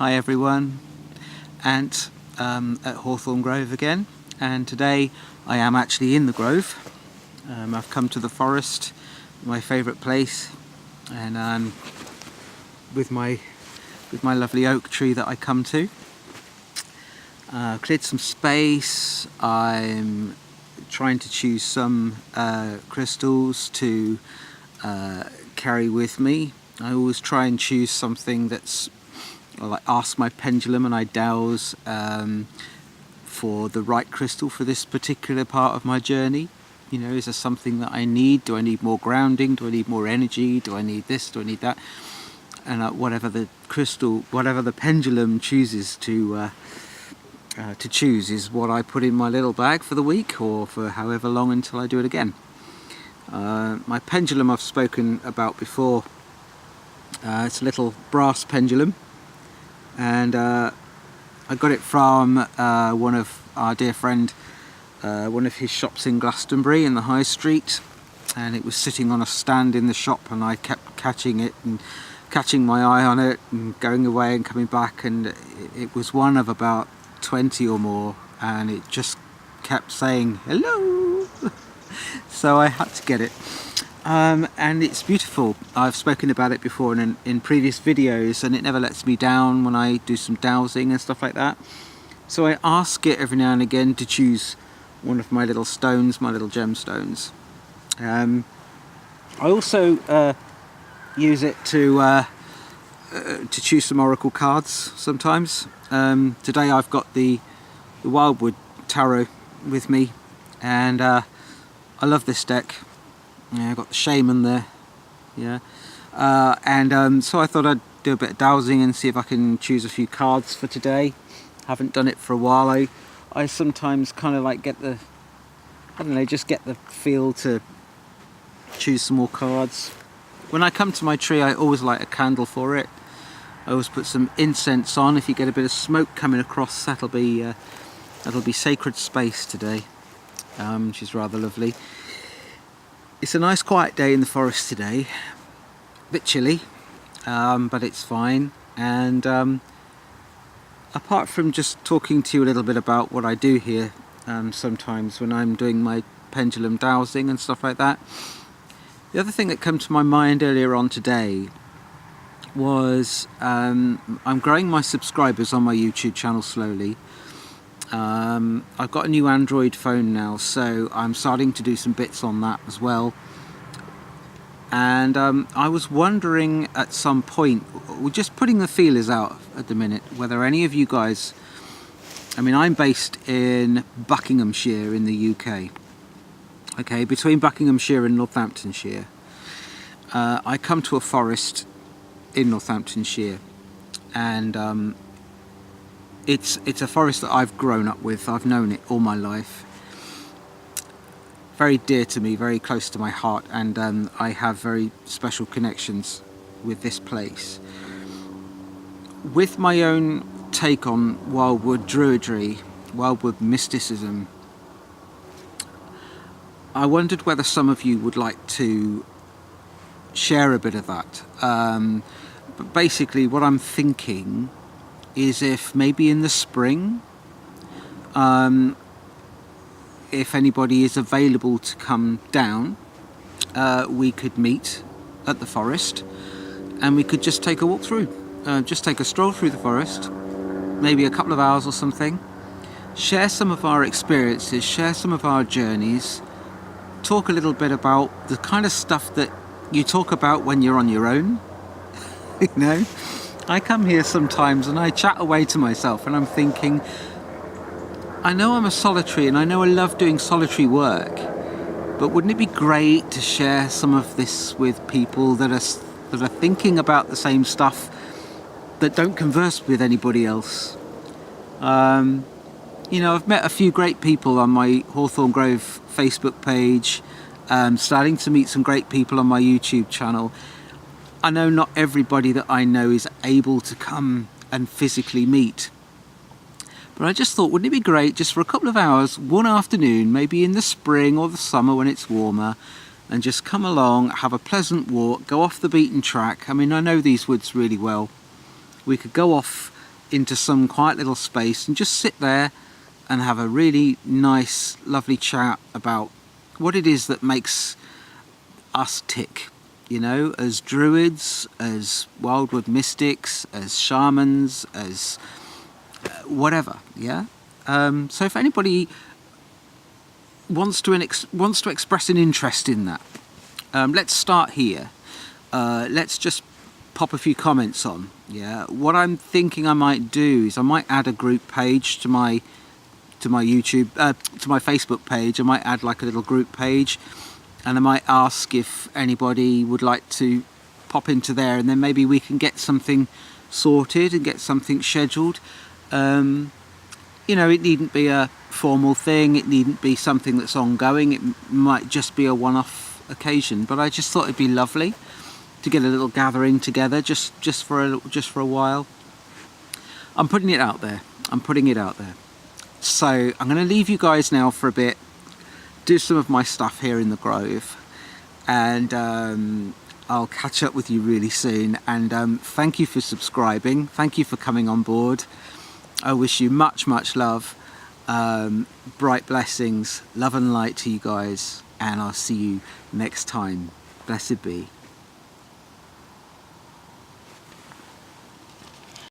Hi everyone, Ant at Hawthorn Grove again, and today I am actually in the Grove. I've come to the forest, my favourite place, and with my lovely oak tree that I come to. Cleared some space. I'm trying to choose some crystals to carry with me. I always try and choose something that's, I ask my pendulum and I dowse for the right crystal for this particular part of my journey. You know, is there something that I need? Do I need more grounding? Do I need more energy? Do I need this? Do I need that? And whatever the crystal, whatever the pendulum chooses to choose is what I put in my little bag for the week, or for however long until I do it again. My pendulum I've spoken about before. It's a little brass pendulum, and I got it from one of our dear friend, one of his shops in Glastonbury in the High Street, and it was sitting on a stand in the shop, and I kept catching it and catching my eye on it and going away and coming back, and it was one of about 20 or more, and it just kept saying hello. So I had to get it. And it's beautiful. I've spoken about it before in previous videos, and it never lets me down when I do some dowsing and stuff like that. So I ask it every now and again to choose one of my little stones, my little gemstones. I also use it to choose some oracle cards sometimes. Today I've got the Wildwood tarot with me, and I love this deck. Yeah, I've got the shaman there, yeah, so I thought I'd do a bit of dowsing and see if I can choose a few cards for today. Haven't done it for a while. I sometimes kind of like get the, I don't know, just get the feel to choose some more cards. When I come to my tree, I always light a candle for it. I always put some incense on. If you get a bit of smoke coming across, that'll be sacred space today, which is rather lovely. It's a nice quiet day in the forest today. A bit chilly, but it's fine. And apart from just talking to you a little bit about what I do here, sometimes when I'm doing my pendulum dowsing and stuff like that, the other thing that came to my mind earlier on today was I'm growing my subscribers on my YouTube channel slowly. I've got a new Android phone now, so I'm starting to do some bits on that as well. And I was wondering at some point, we're just putting the feelers out at the minute, whether any of you guys, I mean, I'm based in Buckinghamshire in the UK. Okay, between Buckinghamshire and Northamptonshire. I come to a forest in Northamptonshire, and it's a forest that I've grown up with. I've known it all my life. Very dear to me, very close to my heart, and I have very special connections with this place. With my own take on Wildwood druidry, Wildwood mysticism, I wondered whether some of you would like to share a bit of that. But basically what I'm thinking is, if maybe in the spring, if anybody is available to come down, we could meet at the forest and we could just take a walk through, just take a stroll through the forest, maybe a couple of hours or something, share some of our experiences, share some of our journeys, talk a little bit about the kind of stuff that you talk about when you're on your own. You know, I come here sometimes and I chat away to myself, and I'm thinking, I know I'm a solitary and I know I love doing solitary work, but wouldn't it be great to share some of this with people that are thinking about the same stuff, that don't converse with anybody else? You know, I've met a few great people on my Hawthorn Grove Facebook page, starting to meet some great people on my YouTube channel. I know not everybody that I know is able to come and physically meet. But I just thought, wouldn't it be great just for a couple of hours, one afternoon, maybe in the spring or the summer when it's warmer, and just come along, have a pleasant walk, go off the beaten track. I mean, I know these woods really well. We could go off into some quiet little space and just sit there and have a really nice, lovely chat about what it is that makes us tick, you know, as druids, as Wildwood mystics, as shamans, as whatever, yeah? So if anybody wants to express an interest in that, let's start here. Let's just pop a few comments on, yeah? What I'm thinking I might do is I might add a group page to my YouTube, to my Facebook page. I might add like a little group page, and I might ask if anybody would like to pop into there, and then maybe we can get something sorted and get something scheduled. You know, it needn't be a formal thing, it needn't be something that's ongoing, it might just be a one-off occasion, but I just thought it'd be lovely to get a little gathering together just for a while. I'm putting it out there. So I'm going to leave you guys now for a bit, do some of my stuff here in the Grove, and I'll catch up with you really soon. And thank you for subscribing, thank you for coming on board. I wish you much love, bright blessings, love and light to you guys, and I'll see you next time. Blessed be.